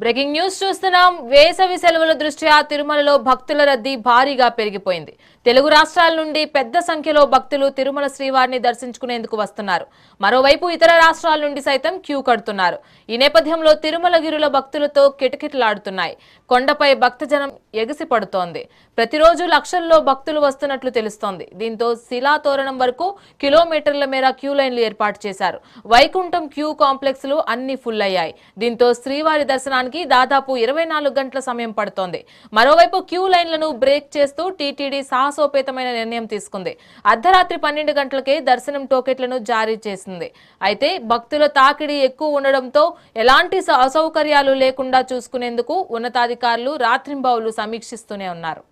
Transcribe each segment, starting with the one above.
Breaking news చూస్తున్నాం. వేసవి సెలవుల దృష్ట్యా తిరుమలలో భక్తుల రద్దీ భారీగా పెరిగిపోయింది. తెలుగు రాష్ట్రాల నుండి పెద్ద సంఖ్యలో భక్తులు తిరుమల శ్రీవారిని దర్శించుకునేందుకు వస్తున్నారు. మరోవైపు ఇతర రాష్ట్రాల నుండి సైతం క్యూ కడుతున్నారు. ఈ నేపథ్యంలో తిరుమలగిరుల భక్తులతో కిటకిటలాడుతున్నాయి. కొండపై భక్తజనం ఎగిసి పడుతోంది. ప్రతిరోజు లక్షల్లో భక్తులు వస్తున్నట్లు తెలుస్తోంది. దీంతో శిలాతోరణం వరకు కిలోమీటర్ల మేర క్యూ లైన్లు ఏర్పాటు చేశారు. వైకుంఠం క్యూ కాంప్లెక్స్లు అన్ని ఫుల్ అయ్యాయి. దీంతో శ్రీవారి దర్శనానికి దాదాపు 24 గంటల సమయం పడుతోంది. మరోవైపు క్యూ లైన్లను బ్రేక్ చేస్తూ టీటీడీ సాహసోపేతమైన నిర్ణయం తీసుకుంది. అర్ధరాత్రి 12 గంటలకే దర్శనం టోకెట్లను జారీ చేసింది. అయితే భక్తుల తాకిడి ఎక్కువ ఉండడంతో ఎలాంటి అసౌకర్యాలు లేకుండా చూసుకునేందుకు ఉన్నతాధికారులు రాత్రింబవళ్లు సమీక్షిస్తూనే ఉన్నారు.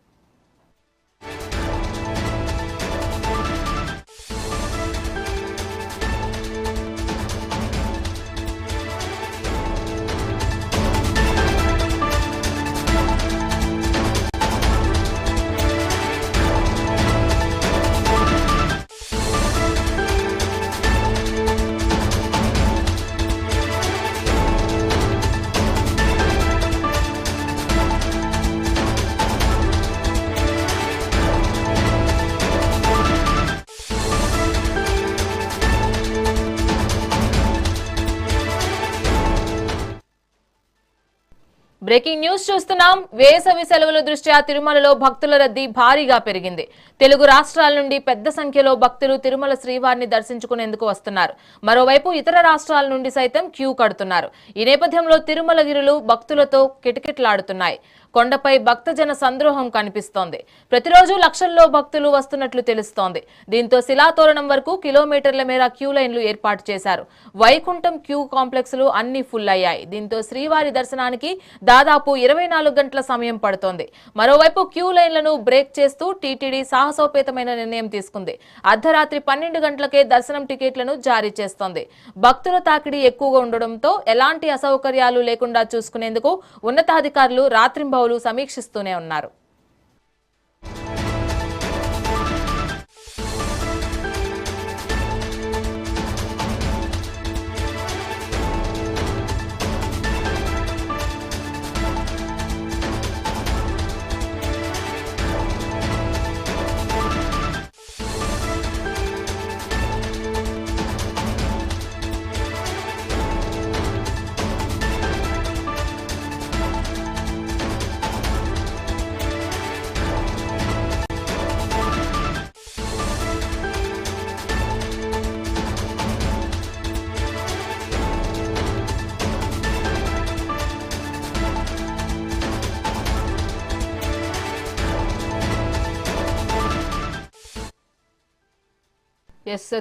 బ్రేకింగ్ న్యూస్ చూస్తున్నాం. వేసవి సెలవుల దృష్ట్యా తిరుమలలో భక్తుల రద్దీ భారీగా పెరిగింది. తెలుగు రాష్ట్రాల నుండి పెద్ద సంఖ్యలో భక్తులు తిరుమల శ్రీవారిని దర్శించుకునేందుకు వస్తున్నారు. మరోవైపు ఇతర రాష్ట్రాల నుండి సైతం క్యూ కడుతున్నారు. ఈ నేపథ్యంలో తిరుమలగిరులు భక్తులతో కిటకిటలాడుతున్నాయి. కొండపై భక్తజన సంద్రోహం కనిపిస్తోంది. ప్రతిరోజు లక్షల్లో భక్తులు వస్తున్నట్లు తెలుస్తోంది. దీంతో శిలాతోరణం వరకు కిలోమీటర్ల మేర క్యూ లైన్లు ఏర్పాటు చేశారు. వైకుంఠం క్యూ కాంప్లెక్స్లు అన్ని ఫుల్ అయ్యాయి. దీంతో శ్రీవారి దర్శనానికి దాదాపు 24 గంటల సమయం పడుతోంది. మరోవైపు క్యూ లైన్లను బ్రేక్ చేస్తూ టీటీడీ సాహసోపేతమైన నిర్ణయం తీసుకుంది. అర్ధరాత్రి 12 గంటలకే దర్శనం టికెట్లను జారీ చేస్తోంది. భక్తుల తాకిడి ఎక్కువగా ఉండడంతో ఎలాంటి అసౌకర్యాలు లేకుండా చూసుకునేందుకు ఉన్నతాధికారులు రాత్రింబవళ్లు సమీక్షిస్తూనే ఉన్నారు.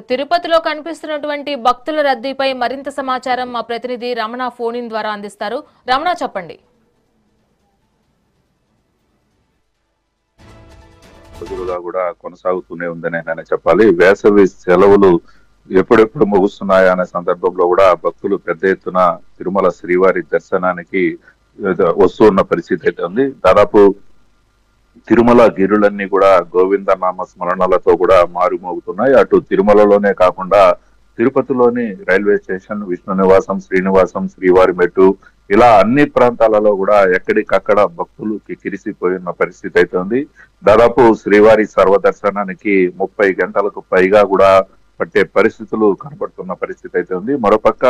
తిరుపతిలో కనిపిస్తున్నటువంటి భక్తుల రద్దీపై మరింత సమాచారం మా ప్రతినిధి రమణ ఫోన్ ఇన్ ద్వారా అందిస్తారు. రమణ, చెప్పండి. కూడా కొనసాగుతూనే ఉందని నేను చెప్పాలి. వేసవి సెలవులు ఎప్పుడెప్పుడు ముగుస్తున్నాయా అనే సందర్భంలో కూడా భక్తులు పెద్ద ఎత్తున తిరుమల శ్రీవారి దర్శనానికి వస్తున్న పరిస్థితి అయితే ఉంది. దాదాపు తిరుమల గిరులన్నీ కూడా గోవింద నామ స్మరణలతో కూడా మారుమోగుతున్నాయి. అటు తిరుమలలోనే కాకుండా తిరుపతిలోని రైల్వే స్టేషన్, విష్ణు నివాసం, శ్రీనివాసం, శ్రీవారి మెట్టు ఇలా అన్ని ప్రాంతాలలో కూడా ఎక్కడికక్కడ భక్తులు కిరిసిపోయిన పరిస్థితి అయితే ఉంది. దాదాపు శ్రీవారి సర్వదర్శనానికి 30 గంటలకు పైగా కూడా పట్టే పరిస్థితులు కనబడుతున్న పరిస్థితి అయితే ఉంది. మరోపక్క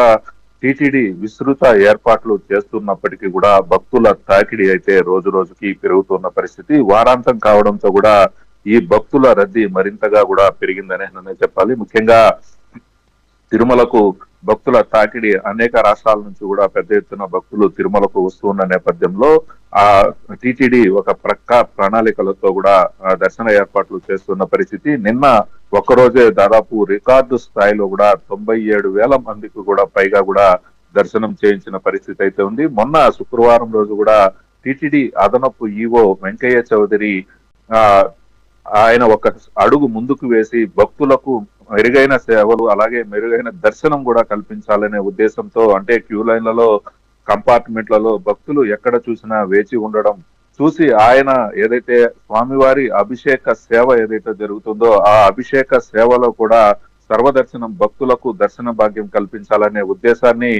టీటీడీ విస్తృత ఏర్పాట్లు చేస్తున్నప్పటికీ కూడా భక్తుల తాకిడి అయితే రోజు రోజుకి పెరుగుతున్న పరిస్థితి. వారాంతం కావడంతో కూడా ఈ భక్తుల రద్దీ మరింతగా కూడా పెరిగిందనే చెప్పాలి. ముఖ్యంగా తిరుమలకు భక్తుల తాకిడి అనేక రాష్ట్రాల నుంచి కూడా పెద్ద ఎత్తున భక్తులు తిరుమలకు వస్తున్న నేపథ్యంలో ఆ టీటీడీ ఒక ప్రణాళికలతో కూడా దర్శన ఏర్పాట్లు చేస్తున్న పరిస్థితి. నిన్న ఒక్కరోజే దాదాపు రికార్డు స్థాయిలో కూడా 97,000 మందికి కూడా పైగా కూడా దర్శనం చేయించిన పరిస్థితి అయితే ఉంది. మొన్న శుక్రవారం రోజు కూడా టీటీడీ అదనపు ఈవో వెంకయ్య చౌదరి ఆయన ఒక అడుగు ముందుకు వేసి భక్తులకు మెరుగైన సేవలు అలాగే మెరుగైన దర్శనం కూడా కల్పించాలనే ఉద్దేశంతో, అంటే క్యూ లైన్లలో, కంపార్ట్మెంట్లలో భక్తులు ఎక్కడ చూసినా వేచి ఉండడం చూసి ఆయన ఏదైతే స్వామివారి అభిషేక సేవ ఏదైతే జరుగుతుందో ఆ అభిషేక సేవలో కూడా సర్వదర్శనం భక్తులకు దర్శన భాగ్యం కల్పించాలనే ఉద్దేశాన్ని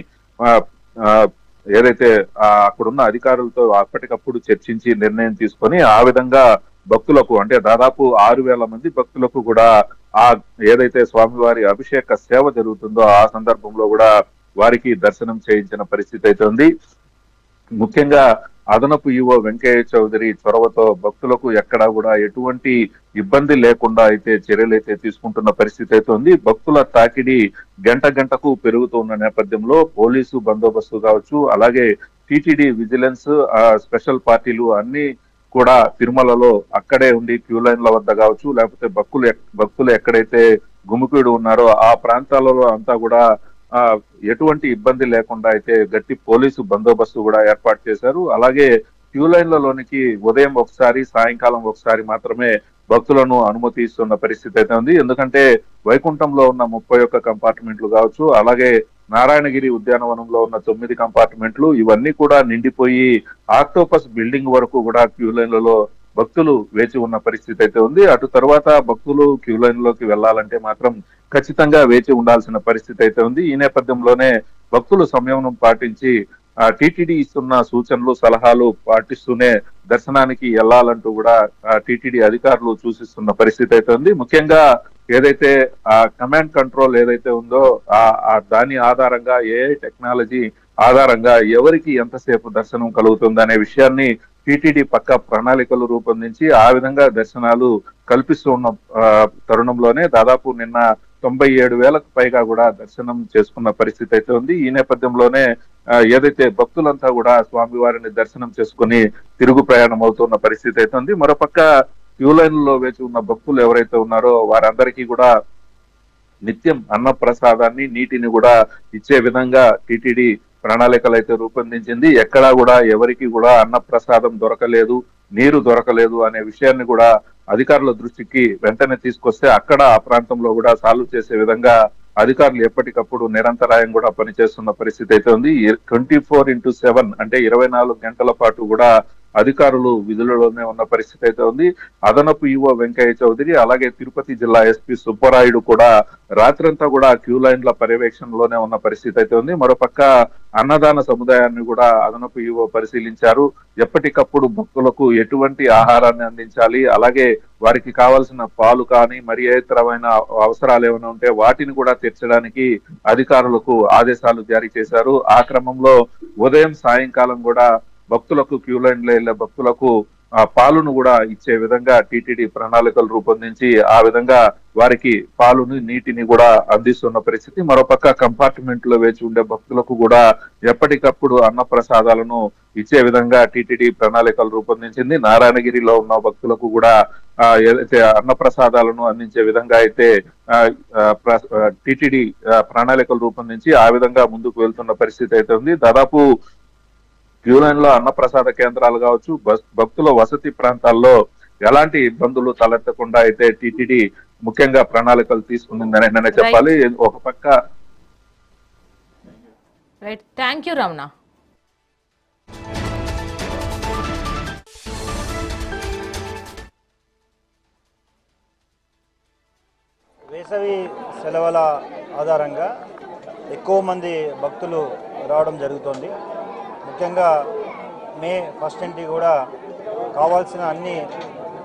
ఏదైతే అక్కడున్న అధికారులతో అప్పటికప్పుడు చర్చించి నిర్ణయం తీసుకొని ఆ విధంగా భక్తులకు అంటే దాదాపు 6,000 మంది భక్తులకు కూడా ఆ ఏదైతే స్వామివారి అభిషేక సేవ జరుగుతుందో ఆ సందర్భంలో కూడా వారికి దర్శనం చేయించిన పరిస్థితి అయితే ఉంది. ముఖ్యంగా అదనపు ఈవో వెంకయ్య చౌదరి చొరవతో భక్తులకు ఎక్కడా కూడా ఎటువంటి ఇబ్బంది లేకుండా అయితే చర్యలు అయితే తీసుకుంటున్న పరిస్థితి అయితే ఉంది. భక్తుల తాకిడి గంట గంటకు పెరుగుతున్న నేపథ్యంలో పోలీసు బందోబస్తు కావచ్చు, అలాగే టీటీడీ విజిలెన్స్ స్పెషల్ పార్టీలు అన్ని కూడా తిరుమలలో అక్కడే ఉండి క్యూ లైన్ల వద్ద కావచ్చు, లేకపోతే భక్తులు ఎక్కడైతే గుమికూడి ఉన్నారో ఆ ప్రాంతాలలో అంతా కూడా ఎటువంటి ఇబ్బంది లేకుండా అయితే గట్టి పోలీసు బందోబస్తు కూడా ఏర్పాటు చేశారు. అలాగే క్యూ లైన్లలోనికి ఉదయం ఒకసారి సాయంకాలం ఒకసారి మాత్రమే భక్తులను అనుమతి ఇస్తున్న పరిస్థితి అయితే ఉంది. ఎందుకంటే వైకుంఠంలో ఉన్న 31 కంపార్ట్మెంట్లు కావచ్చు, అలాగే నారాయణగిరి ఉద్యానవనంలో ఉన్న 9 కంపార్ట్మెంట్లు ఇవన్నీ కూడా నిండిపోయి ఆక్టోపస్ బిల్డింగ్ వరకు కూడా క్యూ లైన్లలో భక్తులు వేచి ఉన్న పరిస్థితి అయితే ఉంది. అటు తర్వాత భక్తులు క్యూ లైన్ లోకి వెళ్లాలంటే మాత్రం ఖచ్చితంగా వేచి ఉండాల్సిన పరిస్థితి అయితే ఉంది. ఈ నేపథ్యంలోనే భక్తులు సంయమనం పాటించి టీటీడీ ఇస్తున్న సూచనలు సలహాలు పాటిస్తూనే దర్శనానికి వెళ్లాలంటూ కూడా టీటీడీ అధికారులు సూచిస్తున్న పరిస్థితి అయితే ఉంది. ముఖ్యంగా ఏదైతే కమాండ్ కంట్రోల్ ఏదైతే ఉందో దాని ఆధారంగా ఏఐ టెక్నాలజీ ఆధారంగా ఎవరికి ఎంతసేపు దర్శనం కలుగుతుంది అనే విషయాన్ని టీటీడీ పక్క ప్రణాళికలు రూపొందించి ఆ విధంగా దర్శనాలు కల్పిస్తూ ఉన్న తరుణంలోనే దాదాపు నిన్న 97,000కు పైగా కూడా దర్శనం చేసుకున్న పరిస్థితి అయితే ఉంది. ఈ నేపథ్యంలోనే ఏదైతే భక్తులంతా కూడా స్వామివారిని దర్శనం చేసుకుని తిరుగు ప్రయాణం అవుతున్న పరిస్థితి అయితే ఉంది. మరోపక్క క్యూ లైన్లలో వేచి ఉన్న భక్తులు ఎవరైతే ఉన్నారో వారందరికీ కూడా నిత్యం అన్న ప్రసాదాన్ని నీటిని కూడా ఇచ్చే విధంగా టీటీడీ ప్రణాళికలు అయితే రూపొందించింది. ఎక్కడా కూడా ఎవరికి కూడా అన్న ప్రసాదం దొరకలేదు, నీరు దొరకలేదు అనే విషయాన్ని కూడా అధికారుల దృష్టికి వెంటనే తీసుకొస్తే అక్కడ ఆ ప్రాంతంలో కూడా సాల్వ్ చేసే విధంగా అధికారులు ఎప్పటికప్పుడు నిరంతరాయం కూడా పనిచేస్తున్న పరిస్థితి అయితే ఉంది. 24/7 అంటే 24 గంటల పాటు కూడా అధికారులు విధులలోనే ఉన్న పరిస్థితి అయితే ఉంది. అదనపు ఈవో వెంకయ్య చౌదరి అలాగే తిరుపతి జిల్లా ఎస్పీ సుబ్బరాయుడు కూడా రాత్రంతా కూడా క్యూ లైన్ల పర్యవేక్షణలోనే ఉన్న పరిస్థితి అయితే ఉంది. మరోపక్క అన్నదాన సముదాయాన్ని కూడా అదనపు ఈవో పరిశీలించారు. ఎప్పటికప్పుడు భక్తులకు ఎటువంటి ఆహారాన్ని అందించాలి, అలాగే వారికి కావాల్సిన పాలు కానీ మరి ఏ ఇతరమైన అవసరాలు ఏమైనా ఉంటే వాటిని కూడా తీర్చడానికి అధికారులకు ఆదేశాలు జారీ చేశారు. ఆ క్రమంలో ఉదయం సాయంకాలం కూడా భక్తులకు క్యూ లైన్లో వెళ్లే భక్తులకు పాలును కూడా ఇచ్చే విధంగా టీటీడీ ప్రణాళికలు రూపొందించి ఆ విధంగా వారికి పాలుని నీటిని కూడా అందిస్తున్న పరిస్థితి. మరోపక్క కంపార్ట్మెంట్ లో వేచి ఉండే భక్తులకు కూడా ఎప్పటికప్పుడు అన్న ప్రసాదాలను ఇచ్చే విధంగా టీటీడీ ప్రణాళికలు రూపొందించింది. నారాయణగిరిలో ఉన్న భక్తులకు కూడా ఏదైతే అన్న ప్రసాదాలను అందించే విధంగా అయితే టీటీడీ ప్రణాళికలు రూపొందించి ఆ విధంగా ముందుకు వెళ్తున్న పరిస్థితి అయితే ఉంది. దాదాపు క్యూ లైన్ లో అన్నప్రసాద కేంద్రాలు కావచ్చు, భక్తుల వసతి ప్రాంతాల్లో ఎలాంటి ఇబ్బందులు తలెత్తకుండా అయితే టీటీడీ ముఖ్యంగా ప్రణాళికలు తీసుకుందని చెప్పాలి. ఒక పక్క రైట్, థ్యాంక్ యూ రమణ. వేసవి సెలవుల ఆధారంగా ఎక్కువ మంది భక్తులు రావడం జరుగుతుంది. ముఖ్యంగా మే 1 కూడా కావాల్సిన అన్ని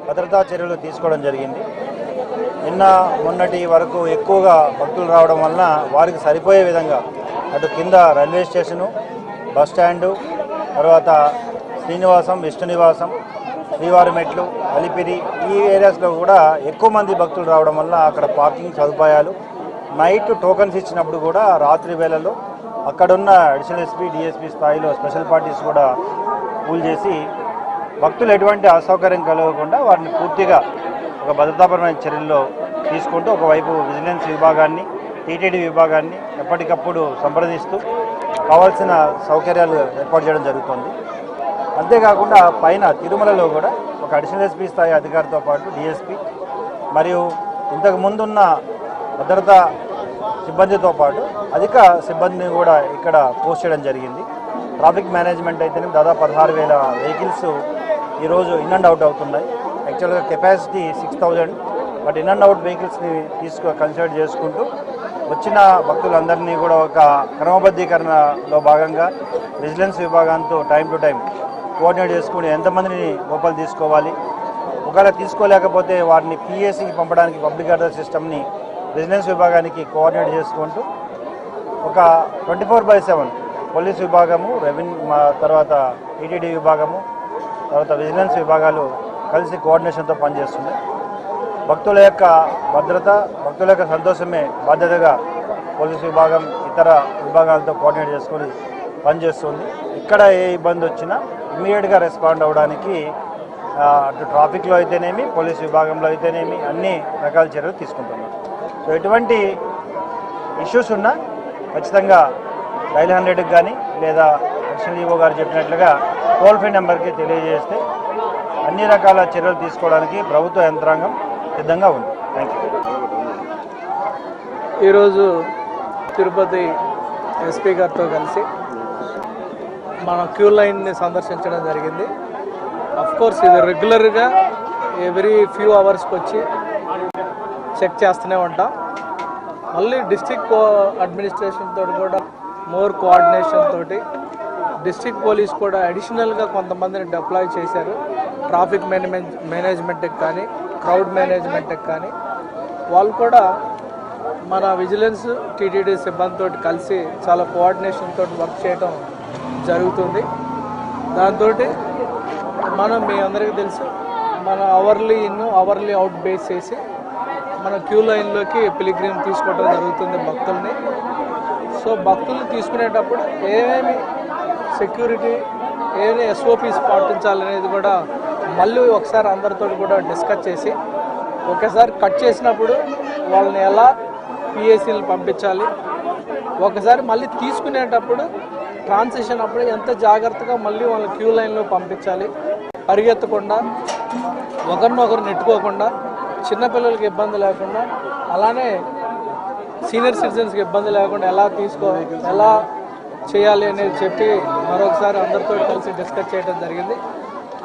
భద్రతా చర్యలు తీసుకోవడం జరిగింది. నిన్న మొన్నటి వరకు ఎక్కువగా భక్తులు రావడం వలన వారికి సరిపోయే విధంగా అటు కింద రైల్వే స్టేషను, బస్ స్టాండు, తర్వాత శ్రీనివాసం, విష్ణు నివాసం, శ్రీవారి మెట్లు, అలిపిరి ఈ ఏరియాస్లో కూడా ఎక్కువ మంది భక్తులు రావడం వల్ల అక్కడ పార్కింగ్ సదుపాయాలు, నైట్ టోకన్స్ ఇచ్చినప్పుడు కూడా రాత్రి వేళల్లో అక్కడున్న అడిషనల్ ఎస్పీ, డిఎస్పీ స్థాయిలో స్పెషల్ పార్టీస్ కూడా పూల్ చేసి భక్తులు ఎటువంటి అసౌకర్యం కలగకుండా వారిని పూర్తిగా ఒక భద్రతాపరమైన చర్యల్లో తీసుకుంటూ ఒకవైపు విజిలెన్స్ విభాగాన్ని, టీటీడీ విభాగాన్ని ఎప్పటికప్పుడు సంప్రదిస్తూ కావాల్సిన సౌకర్యాలు ఏర్పాటు చేయడం జరుగుతుంది. అంతేకాకుండా పైన తిరుమలలో కూడా ఒక అడిషనల్ ఎస్పీ స్థాయి అధికారితో పాటు డిఎస్పీ మరియు ఇంతకు ముందున్న భద్రతా సిబ్బందితో పాటు అధిక సిబ్బందిని కూడా ఇక్కడ పోస్ట్ చేయడం జరిగింది. ట్రాఫిక్ మేనేజ్మెంట్ అయితేనే దాదాపు 16,000 వెహికల్స్ ఈరోజు ఇన్ అండ్ అవుట్ అవుతున్నాయి. యాక్చువల్గా capacity 6,000, but in and out వెహికల్స్ని కన్సిడర్ చేసుకుంటూ వచ్చిన భక్తులందరినీ కూడా ఒక క్రమబద్ధీకరణలో భాగంగా విజిలెన్స్ విభాగంతో టైం టు టైం కోఆర్డినేట్ చేసుకుని ఎంతమందిని లోపల తీసుకోవాలి, ఒకవేళ తీసుకోలేకపోతే వారిని పిఎస్సికి పంపడానికి పబ్లిక్ ఆర్డర్ సిస్టమ్ని విజిలెన్స్ విభాగానికి కోఆర్డినేట్ చేసుకుంటూ ఒక 24/7 పోలీస్ విభాగము, తర్వాత టీటీడీ విభాగము, తర్వాత విజిలెన్స్ విభాగాలు కలిసి కోఆర్డినేషన్తో పనిచేస్తున్నాయి. భక్తుల యొక్క భద్రత, భక్తుల యొక్క సంతోషమే బాధ్యతగా పోలీస్ విభాగం ఇతర విభాగాలతో కోఆర్డినేట్ చేసుకొని పనిచేస్తుంది. ఇక్కడ ఏ ఇబ్బంది వచ్చినా ఇమ్మీడియట్గా రెస్పాండ్ అవ్వడానికి అటు ట్రాఫిక్లో అయితేనేమి, పోలీస్ విభాగంలో అయితేనేమి అన్ని రకాల చర్యలు తీసుకుంటున్నాం. సో ఎటువంటి ఇష్యూస్ ఉన్నా ఖచ్చితంగా డైల్ 100కి కానీ లేదా అడిషనల్ ఈవో గారు చెప్పినట్లుగా టోల్ ఫ్రీ నెంబర్కి తెలియజేస్తే అన్ని రకాల చర్యలు తీసుకోవడానికి ప్రభుత్వ యంత్రాంగం సిద్ధంగా ఉంది. Thank you. ఈరోజు తిరుపతి ఎస్పీ గారితో కలిసి మన క్యూ లైన్ని సందర్శించడం జరిగింది. కోర్స్ ఇది రెగ్యులర్గా ఎవ్రీ ఫ్యూ అవర్స్కి వచ్చి చెక్ చేస్తూనే ఉంటాం. మళ్ళీ డిస్ట్రిక్ట్ అడ్మినిస్ట్రేషన్ తోటి కూడా మోర్ కోఆర్డినేషన్ తోటి డిస్ట్రిక్ట్ పోలీస్ కూడా అడిషనల్గా కొంతమందిని డిప్లాయ్ చేశారు. ట్రాఫిక్ మేనేజ్మెంట్కి కానీ క్రౌడ్ మేనేజ్మెంట్కి కానీ వాళ్ళు కూడా మన విజిలెన్స్ టీటీడీ సిబ్బందితో కలిసి చాలా కోఆర్డినేషన్ తోటి వర్క్ చేయడం జరుగుతుంది. దాంతో మనం మీ అందరికీ తెలుసు మన hourly in hourly out base చేసి మన క్యూ లైన్లోకి పిలిగ్రిమ్ తీసుకోవడం జరుగుతుంది భక్తుల్ని. సో భక్తుల్ని తీసుకునేటప్పుడు ఏమేమి సెక్యూరిటీ ఏమేమి ఎస్ఓపీస్ పాటించాలనేది కూడా మళ్ళీ ఒకసారి అందరితో కూడా డిస్కస్ చేసి ఒకసారి కట్ చేసినప్పుడు వాళ్ళని ఎలా పిఎస్సీలు పంపించాలి, ఒకసారి మళ్ళీ తీసుకునేటప్పుడు ట్రాన్సిషన్ అప్పుడు ఎంత జాగ్రత్తగా మళ్ళీ వాళ్ళ క్యూ లైన్లో పంపించాలి, పరిగెత్తకుండా ఒకరినొకరు నెట్టుకోకుండా చిన్నపిల్లలకి ఇబ్బంది లేకుండా అలానే సీనియర్ సిటిజన్స్కి ఇబ్బంది లేకుండా ఎలా చేయాలి అనేది చెప్పి మరొకసారి అందరితో కలిసి డిస్కస్ చేయడం జరిగింది.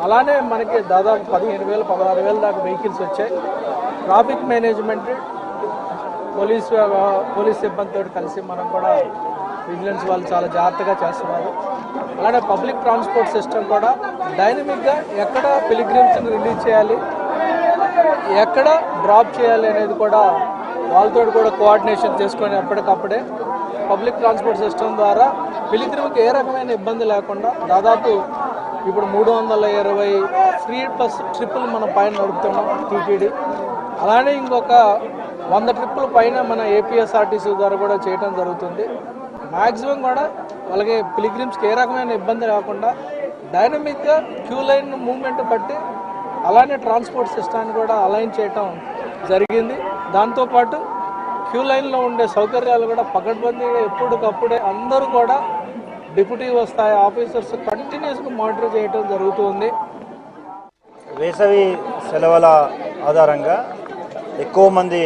అలానే మనకి దాదాపు 15,000 16,000 దాకా వెహికల్స్ వచ్చాయి. ట్రాఫిక్ మేనేజ్మెంట్ పోలీస్ సిబ్బందితో కలిసి మనం కూడా విజిలెన్స్ వాళ్ళు చాలా జాగ్రత్తగా చేస్తున్నారు. అలానే పబ్లిక్ ట్రాన్స్పోర్ట్ సిస్టమ్ కూడా డైనమిక్గా ఎక్కడ పిలిగ్రిమ్స్ని రిలీజ్ చేయాలి, ఎక్కడ డ్రాప్ చేయాలి అనేది కూడా వాళ్ళతో కూడా కోఆర్డినేషన్ చేసుకొని ఎప్పటికప్పుడే పబ్లిక్ ట్రాన్స్పోర్ట్ సిస్టమ్ ద్వారా పిలిగ్రిమ్కి ఏ రకమైన ఇబ్బంది లేకుండా దాదాపు ఇప్పుడు 320 ఫ్రీ బస్ ట్రిప్పులు మనం పైన నడుపుతున్నాం టీటీడీ. అలానే ఇంకొక 100 ట్రిప్పుల పైన మన ఏపీఎస్ఆర్టీసీ ద్వారా కూడా చేయడం జరుగుతుంది. మ్యాక్సిమం కూడా వాళ్ళకి పిలిగ్రిమ్స్కి ఏ రకమైన ఇబ్బంది లేకుండా డైనమిక్గా క్యూ లైన్ మూవ్మెంట్ బట్టి అలానే ట్రాన్స్పోర్ట్ సిస్టాన్ని కూడా అలైన్ చేయటం జరిగింది. దాంతోపాటు క్యూ లైన్లో ఉండే సౌకర్యాలు కూడా పకడ్బందీగా ఎప్పటికప్పుడే అందరూ కూడా డిప్యూటీ స్థాయి ఆఫీసర్స్ కంటిన్యూస్గా మానిటర్ చేయడం జరుగుతుంది. వేసవి సెలవుల ఆధారంగా ఎక్కువ మంది